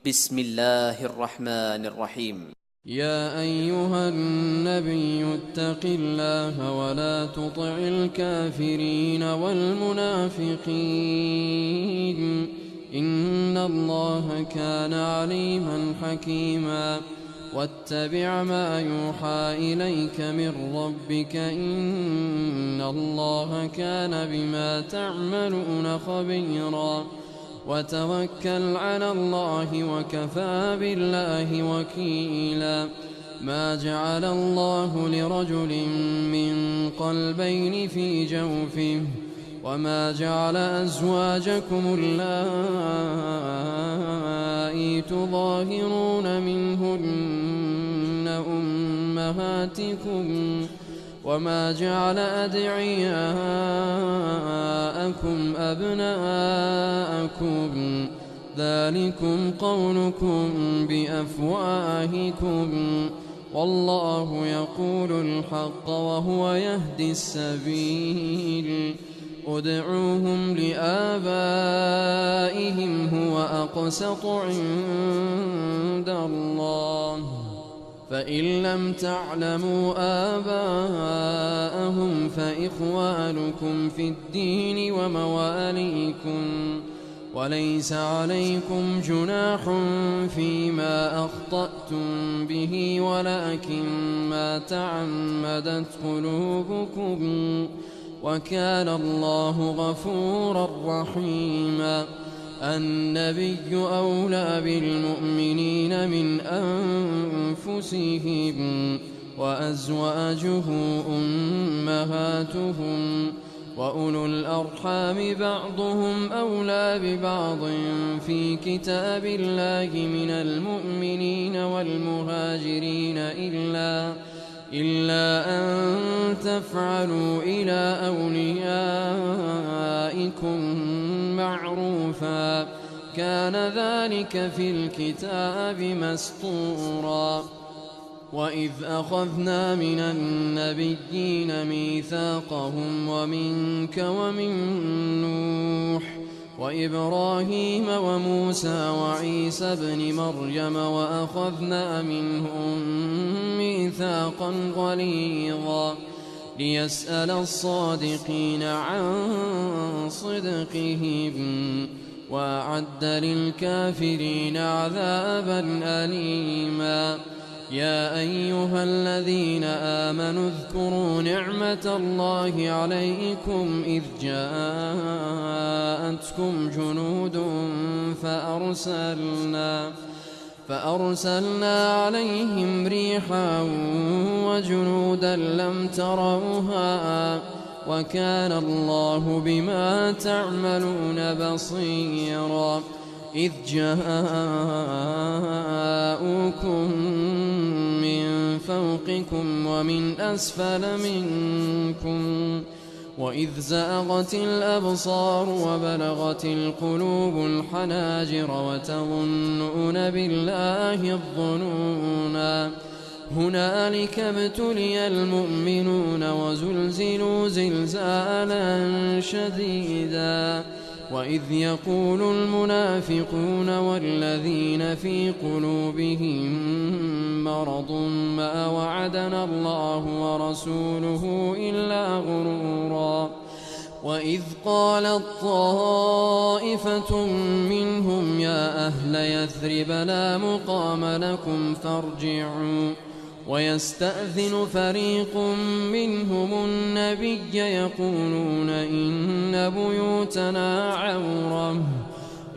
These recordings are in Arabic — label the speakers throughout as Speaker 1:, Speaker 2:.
Speaker 1: بسم الله الرحمن الرحيم.
Speaker 2: يا أيها النبي اتق الله ولا تطع الكافرين والمنافقين إن الله كان عليما حكيما واتبع ما يوحى إليك من ربك إن الله كان بما تعملون خبيرا وتوكل على الله وكفى بالله وكيلا ما جعل الله لرجل من قلبين في جوفه وما جعل أزواجكم اللائي تظاهرون منهن أمهاتكم وما جعل أدعياءكم أبناءكم ذلكم قولكم بأفواهكم والله يقول الحق وهو يهدي السبيل ادعوهم لآبائهم هو أقسط عند الله فإن لم تعلموا آباءهم فإخوانكم في الدين ومواليكم وليس عليكم جناح فيما أخطأتم به ولكن ما تعمدت قلوبكم وكان الله غفورا رحيما النبي أولى بالمؤمنين من أنفسهم وأزواجه أمهاتهم وأولو الأرحام بعضهم أولى ببعض في كتاب الله من المؤمنين والمهاجرين إلا أن تفعلوا إلى أوليائكم معروفا كان ذلك في الكتاب مسطورا وإذ أخذنا من النبيين ميثاقهم ومنك ومن نوح وإبراهيم وموسى وعيسى ابن مريم وأخذنا منهم ميثاقا غليظا ليسأل الصادقين عن صدقهم وأعد للكافرين عذابا أليما يا أيها الذين آمنوا اذكروا نعمة الله عليكم إذ جاءتكم جنود فأرسلنا عليهم ريحا وجنودا لم تروها وكان الله بما تعملون بصيرا إذ جاءوكم من فوقكم ومن أسفل منكم وإذ زاغت الأبصار وبلغت القلوب الحناجر وتظنون بالله الظنونا هنالك ابتلي المؤمنون وزلزلوا زلزالا شديدا وإذ يقول المنافقون والذين في قلوبهم مرض ما وعدنا الله ورسوله إلا غرورا وإذ قالت طائفة منهم يا أهل يثرب لا مقام لكم فارجعوا ويستأذن فريق منهم النبي يقولون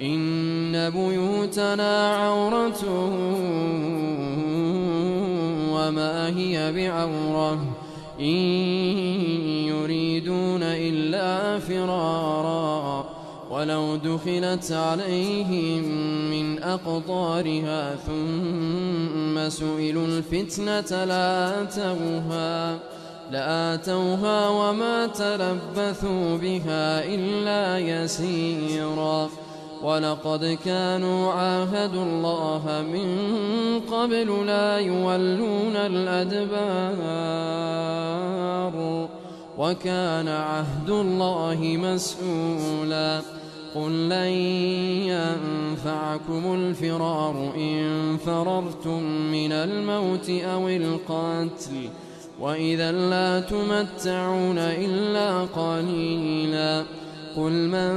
Speaker 2: إن بيوتنا عورة وما هي بعورة إن يريدون إلا فرارا ولو دخلت عليهم من أقطارها ثم سئلوا الفتنة لآتوها وما تلبثوا بها إلا يسيرا ولقد كانوا عاهدوا الله من قبل لا يولون الأدبار وكان عهد الله مسؤولا قل لن ينفعكم الفرار إن فررتم من الموت أو القتل وإذا لا تمتعون إلا قليلا قل من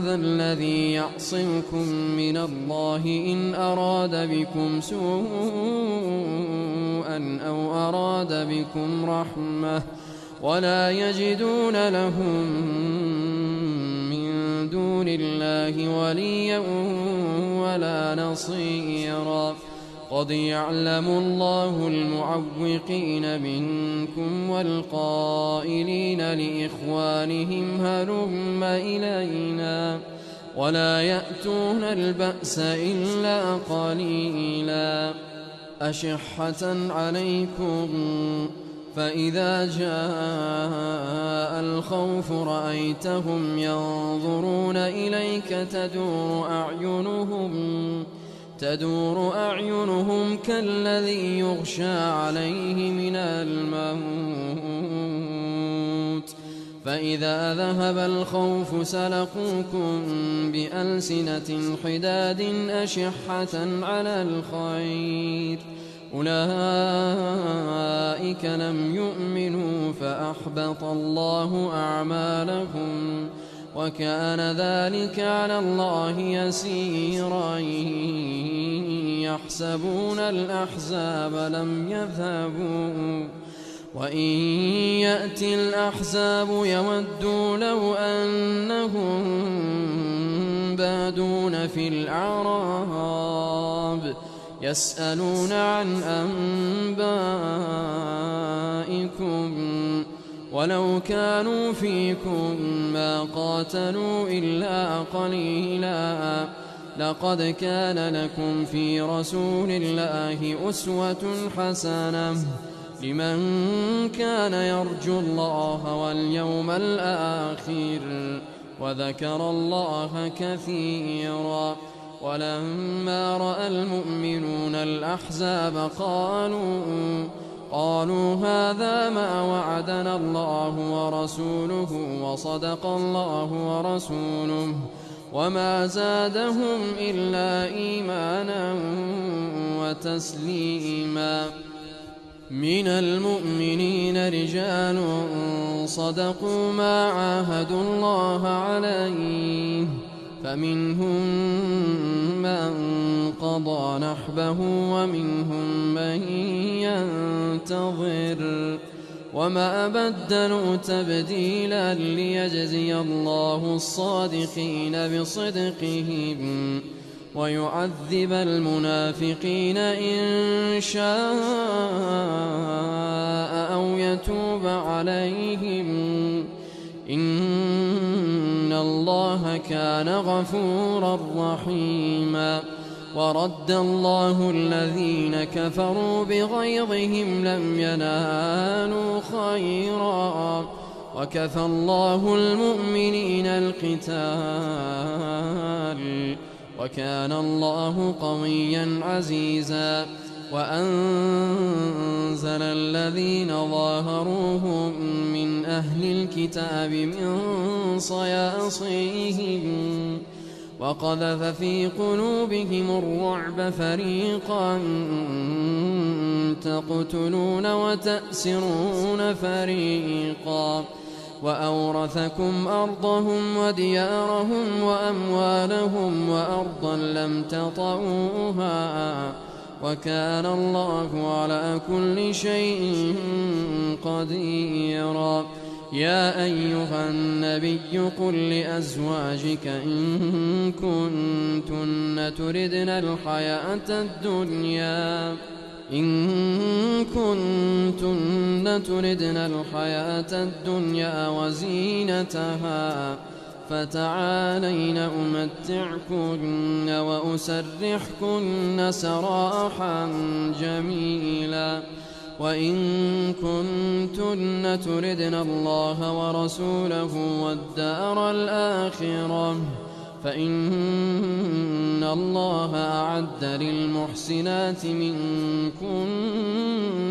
Speaker 2: ذا الذي يعصمكم من الله إن أراد بكم سوءا أو أراد بكم رحمة ولا يجدون لهم من دون الله وليا ولا نصيرا قد يعلم الله المعوقين منكم والقائلين لإخوانهم هلم إلينا ولا يأتون البأس إلا قليلا أشحة عليكم فإذا جاء الخوف رأيتهم ينظرون إليك تدور أعينهم كالذي يغشى عليه من الموت فإذا ذهب الخوف سلقوكم بألسنة حداد أشحة على الخير أولئك لم يؤمنوا فأحبط الله أعمالهم وكان ذلك على الله يسيرا يحسبون الأحزاب لم يذهبوا وإن يأتي الأحزاب يودوا لو أنهم بادون في الأعراب يسألون عن أنبائكم ولو كانوا فيكم ما قاتلوا إلا قليلا لقد كان لكم في رسول الله أسوة حسنة لمن كان يرجو الله واليوم الآخر وذكر الله كثيرا ولما رأى المؤمنون الأحزاب قالوا هذا ما وعدنا الله ورسوله وصدق الله ورسوله وما زادهم إلا إيمانا وتسليما من المؤمنين رجال صدقوا ما عاهدوا الله عليه فمنهم من قضى نحبه ومنهم من ينتظر وما بدلوا تبديلا ليجزي الله الصادقين بصدقهم ويعذب المنافقين إن شاء أو يتوب عليهم إن الله كان غفورا رحيما ورد الله الذين كفروا بغيظهم لم ينالوا خيرا وكفى الله المؤمنين القتال وكان الله قويا عزيزا وأنزل الذين ظاهروهم من أهل الكتاب من صياصيهم وقذف في قلوبهم الرعب فريقا تقتلون وتأسرون فريقا وأورثكم أرضهم وديارهم وأموالهم وأرضا لم تطئوها وكان الله على كل شيء قديرا يا أيها النبي قل لأزواجك إن كنتن تردن الحياة الدنيا وزينتها فتعالين أمتعكن وأسرحكن سراحا جميلا وإن كنتن تردن الله ورسوله والدار الآخرة فإن الله أعد للمحسنات منكن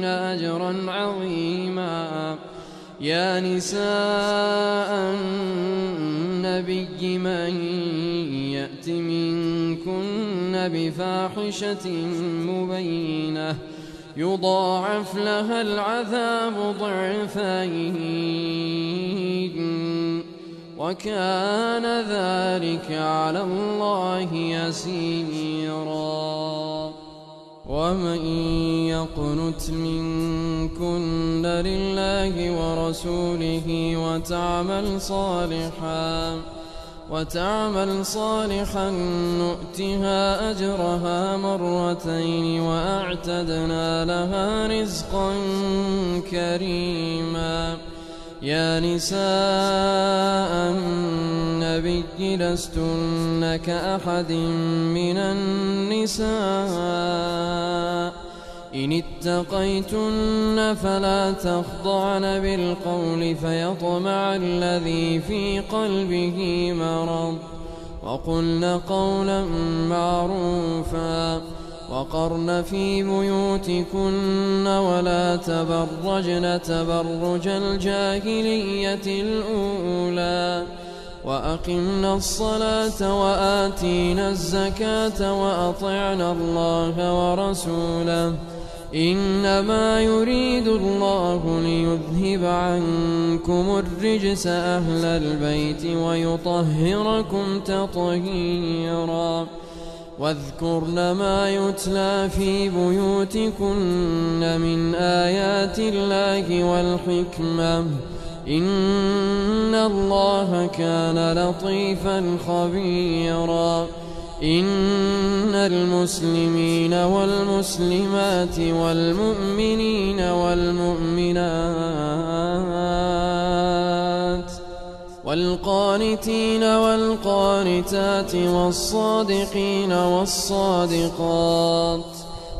Speaker 2: أجرا عظيما يا نساء النبي من يأت منكن بفاحشة مبينة يضاعف لها العذاب ضعفين وكان ذلك على الله يسيرا. ومن يقنت منكن لله ورسوله وتعمل صالحا نؤتها أجرها مرتين وأعتدنا لها رزقا كريما. يا نساء النبي لستن كأحد من النساء إن اتقيتن فلا تخضعن بالقول فيطمع الذي في قلبه مرض وقلن قولا معروفا وقرن في بيوتكن ولا تبرجن تبرج الجاهلية الأولى وأقمنا الصلاة وآتينا الزكاة وأطعنا الله ورسوله إنما يريد الله ليذهب عنكم الرجس أهل البيت ويطهركم تطهيرا. واذكرن ما يتلى في بيوتكن من آيات الله والحكمة إن الله كان لطيفا خبيرا. إن المسلمين والمسلمات والمؤمنين والمؤمنات والقانتين والقانتات والصادقين والصادقات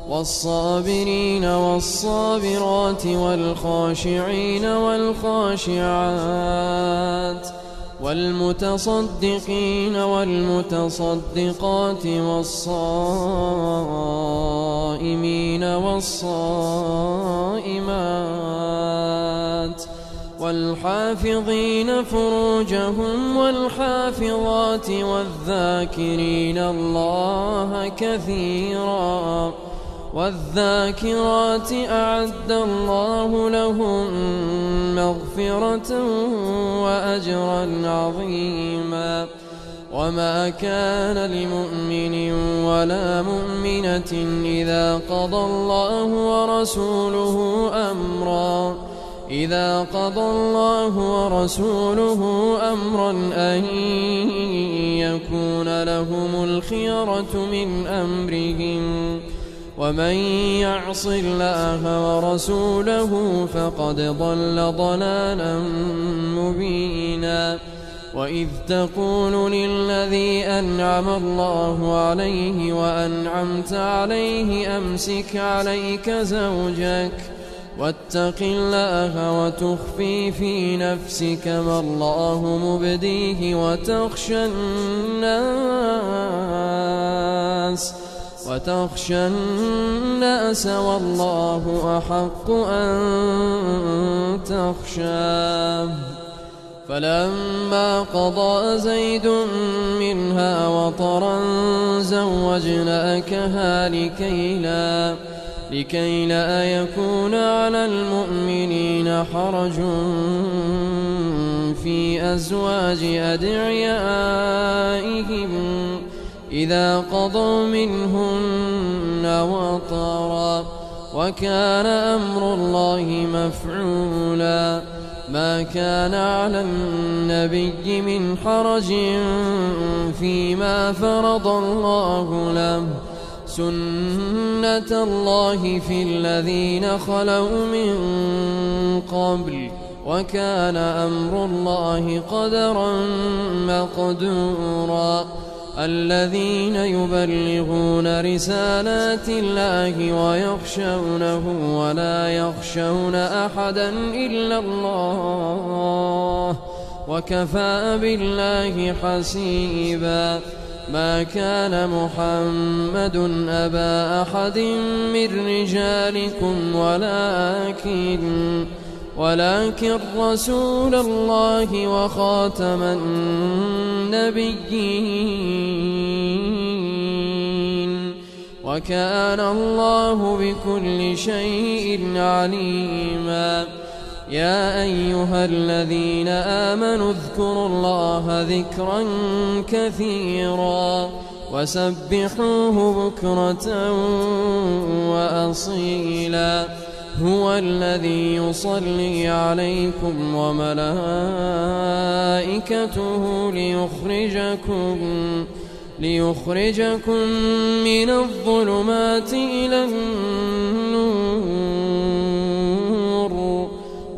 Speaker 2: والصابرين والصابرات والخاشعين والخاشعات والمتصدقين والمتصدقات والصائمين والصائمات والحافظين فروجهم والحافظات والذاكرين الله كثيرا والذاكرات أعد الله لهم مغفرة وأجرا عظيما. وما كان لمؤمن ولا مؤمنة إذا قضى الله ورسوله أمرا أن يكون لهم الخيرة من أمرهم ومن يعص الله ورسوله فقد ضل ضلالا مبينا. وإذ تقول للذي أنعم الله عليه وأنعمت عليه أمسك عليك زوجك واتق الله وتخفي في نفسك ما الله مبديه وتخشى الناس والله أحق أن تخشاه. فلما قضى زيد منها وطرا زوجناكها لكي لا يكون على المؤمنين حرج في أزواج أدعيائهم إذا قضوا منهن وطرا وكان أمر الله مفعولا. ما كان على النبي من حرج فيما فرض الله له سنة الله في الذين خلوا من قبل وكان أمر الله قدرا مقدورا. الذين يبلغون رسالات الله ويخشونه ولا يخشون أحدا إلا الله وكفى بالله حسيبا. ما كان محمد أبا أحد من رجالكم ولكن رسول الله وخاتم النبيين، وكان الله بكل شيء عليما. يا أيها الذين آمنوا اذكروا الله ذكرا كثيرا وسبحوه بكرة وأصيلا. هو الذي يصلي عليكم وملائكته ليخرجكم من الظلمات إلى النور،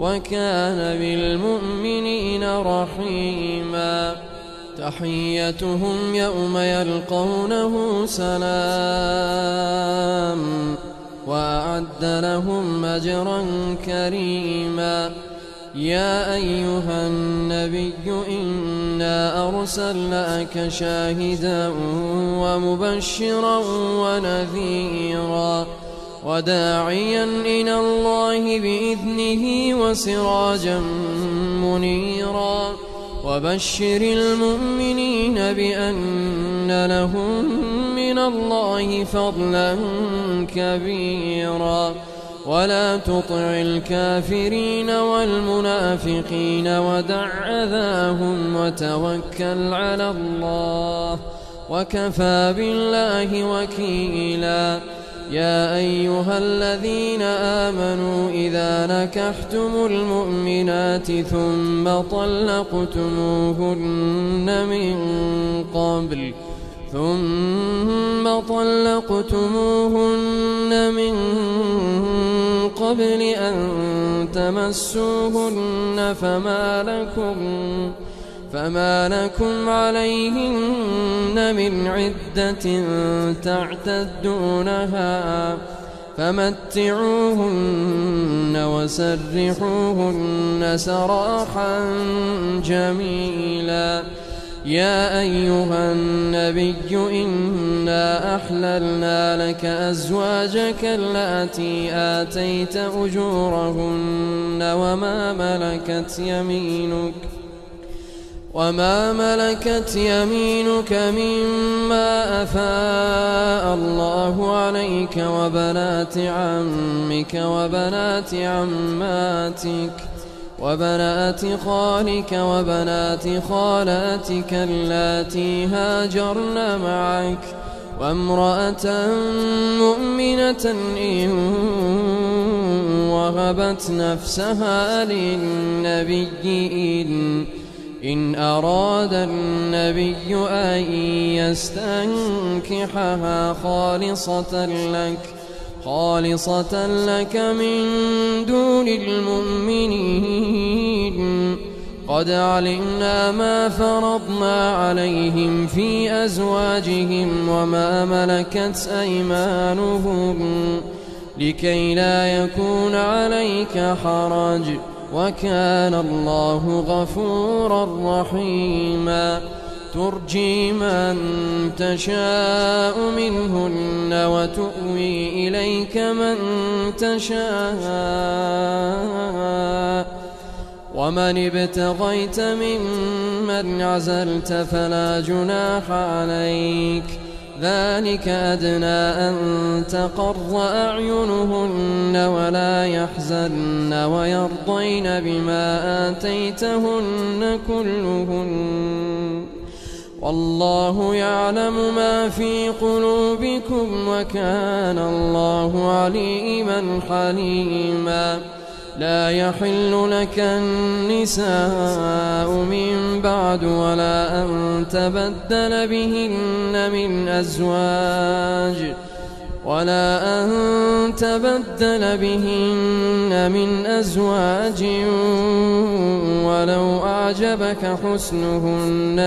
Speaker 2: وكان بالمؤمنين رحيما. تحيتهم يوم يلقونه سلام، وأعد لهم أجرا كريما. يا أيها النبي إنا أرسلناك شاهدا ومبشرا ونذيرا وداعيا إلى الله بإذنه وسراجا منيرا. وبشر المؤمنين بأن لهم من الله فضلا كبيرا. ولا تطع الكافرين والمنافقين ودع أذاهم وتوكل على الله، وكفى بالله وكيلا. يا أيها الذين آمنوا إذا نكحتم المؤمنات ثم طلقتموهن من قبل أن تمسوهن فما لكم عليهن من عدة تعتدونها، فمتعوهن وسرحوهن سراحا جميلا. يا أيها النبي إنا أحللنا لك أزواجك اللاتي آتيت أجورهن وما ملكت يمينك مما أفاء الله عليك، وبنات عمك وبنات عماتك وبنات خالك وبنات خالاتك اللاتي هاجرن معك، وامرأة مؤمنة إن وهبت نفسها للنبي إن أراد النبي أن يستنكحها خالصة لك من دون المؤمنين. قد علمنا ما فرضنا عليهم في أزواجهم وما ملكت أيمانهم لكي لا يكون عليك حرج، وكان الله غفورا رحيما. ترجي من تشاء منهن وتؤوي إليك من تشاء، ومن ابتغيت ممن عزلت فلا جناح عليك. ذلك أدنى أن تقر أعينهن ولا يحزن ويرضين بما آتيتهن كلهن، والله يعلم ما في قلوبكم، وكان الله عليما حليما. لا يحل لك النساء من بعد ولا أن تبدل بهن من أزواج ولو أعجبك حسنهن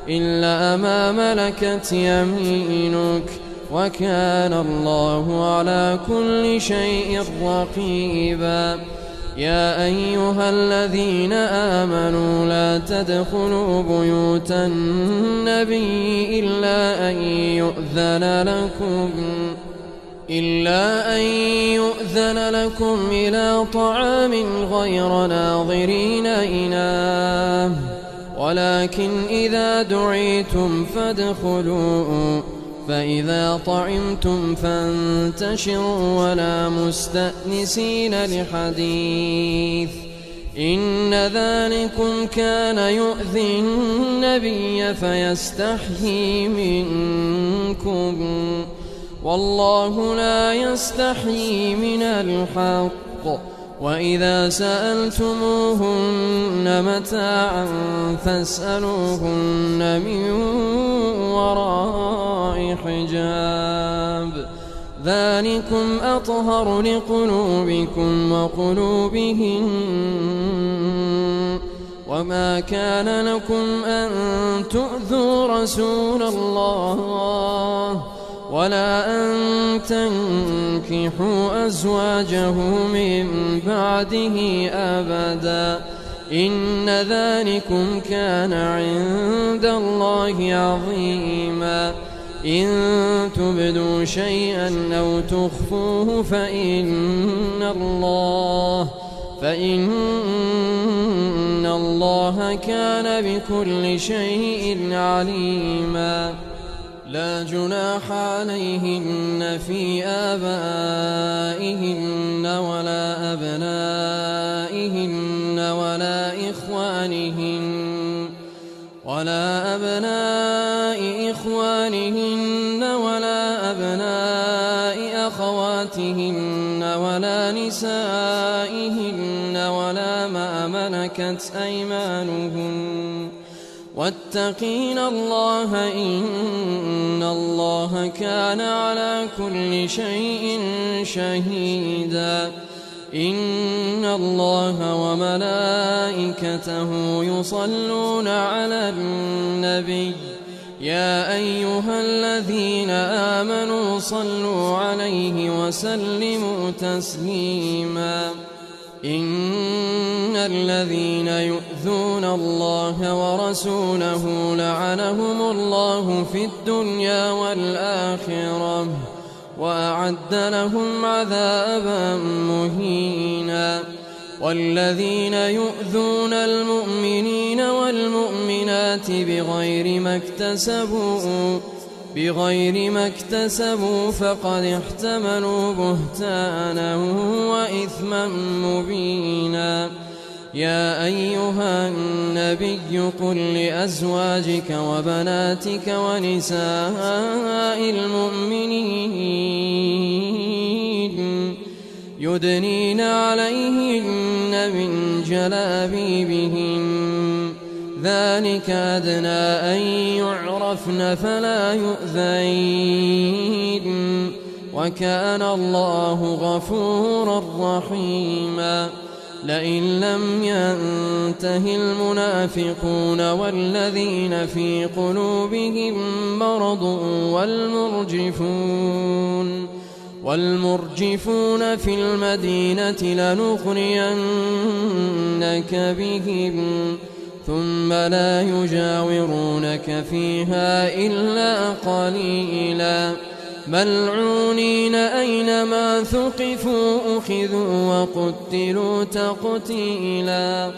Speaker 2: إلا ما ملكت يمينك، وكان الله على كل شيء رقيبا. يا أيها الذين آمنوا لا تدخلوا بيوت النبي إلا أن يؤذن لكم إلا أن يؤذن لكم إلى طعام غير ناظرين إناه ولكن إذا دعيتم فادخلوا فإذا طعمتم فانتشروا ولا مستأنسين لحديث إن ذلكم كان يؤذي النبي فيستحيي منكم والله لا يستحيي من الحق وإذا سألتموهن متاعا فاسألوهن من وراء حجاب ذلكم أطهر لقلوبكم وقلوبهن وما كان لكم أن تؤذوا رسول الله ولا أن تنكحوا أزواجه من بعده أبدا إن ذلكم كان عند الله عظيما إن تبدوا شيئا أو تخفوه فإن الله كان بكل شيء عليما لا جناح عليهن في آبائهن ولا أبنائهن ولا أبناء إخوانهن ولا أبناء أخواتهن ولا نسائهن ولا ما ملكت أيمانهن واتقين الله إن الله كان على كل شيء شهيدا إن الله وملائكته يصلون على النبي يا أيها الذين آمنوا صلوا عليه وسلموا تسليما إن الذين يؤذون الله ورسوله لعنهم الله في الدنيا والآخرة وأعد لهم عذابا مهينا والذين يؤذون المؤمنين والمؤمنات بغير ما اكتسبوا فقد احتملوا بهتانا وإثما مبينا يا أيها النبي قل لأزواجك وبناتك ونساء المؤمنين يدنين عليهن من جلابيبهن ذلك أدنى أن يعرفن فلا يؤذين وكان الله غفورا رحيما لئن لم ينته المنافقون والذين في قلوبهم مرض والمرجفون في المدينة لنغرينك بهم ثم لا يجاورونك فيها إلا قليلا ملعونين أينما ثقفوا أخذوا وقتلوا تقتيلا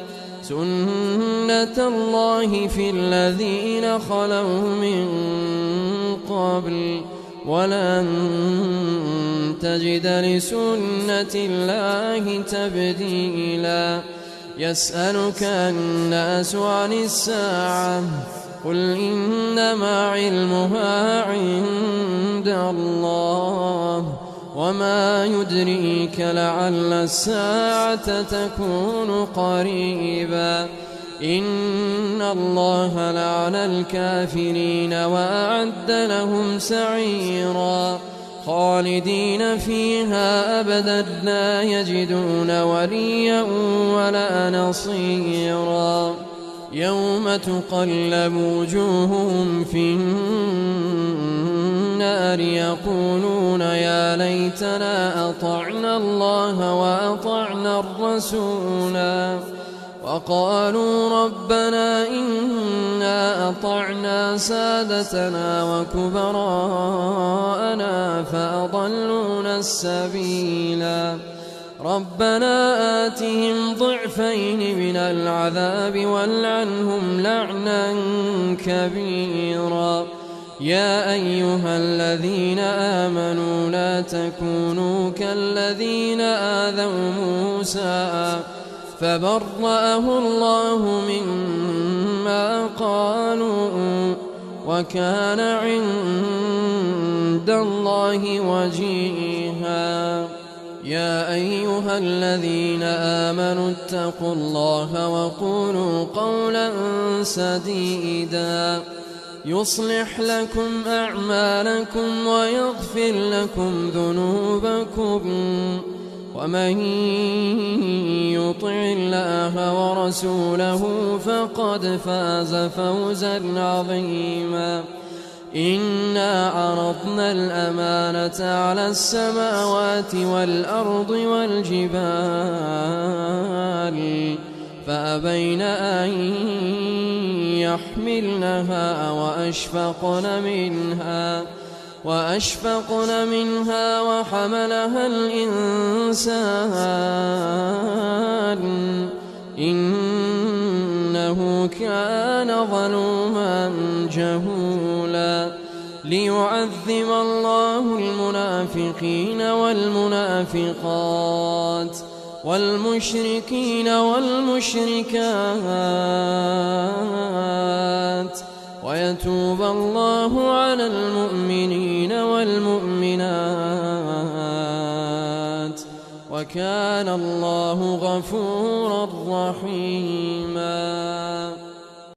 Speaker 2: سنة الله في الذين خلوا من قبل ولن تجد لسنة الله تبديلا يسألك الناس عن الساعة قل إنما علمها عند الله وما يدريك لعل الساعة تكون قريبا إن الله لعن الكافرين وأعد لهم سعيرا خالدين فيها أبدا لا يجدون وليا ولا نصيرا يوم تقلب وجوههم في النار يقولون يا ليتنا أطعنا الله وأطعنا الرسولا وقالوا ربنا إنا أطعنا سادتنا وكبراءنا السبيلا ربنا آتهم ضعفين من العذاب والعنهم لعنا كبيرا يا أيها الذين آمنوا لا تكونوا كالذين آذوا موسى فبرأه الله مما قالوا وكان عند الله وجيها يا أيها الذين آمنوا اتقوا الله وقولوا قولا سديدا يصلح لكم أعمالكم ويغفر لكم ذنوبكم ومن يطع الله ورسوله فقد فاز فوزا عظيما إنا عرضنا الأمانة على السماوات والأرض والجبال فأبين أن يحملنها وأشفقن منها وحملها الإنسان إنه كان ظلوما جهولا ليعذب الله المنافقين والمنافقات والمشركين والمشركات ويتوب الله على المؤمنين والمؤمنات وكان الله غفورا رحيما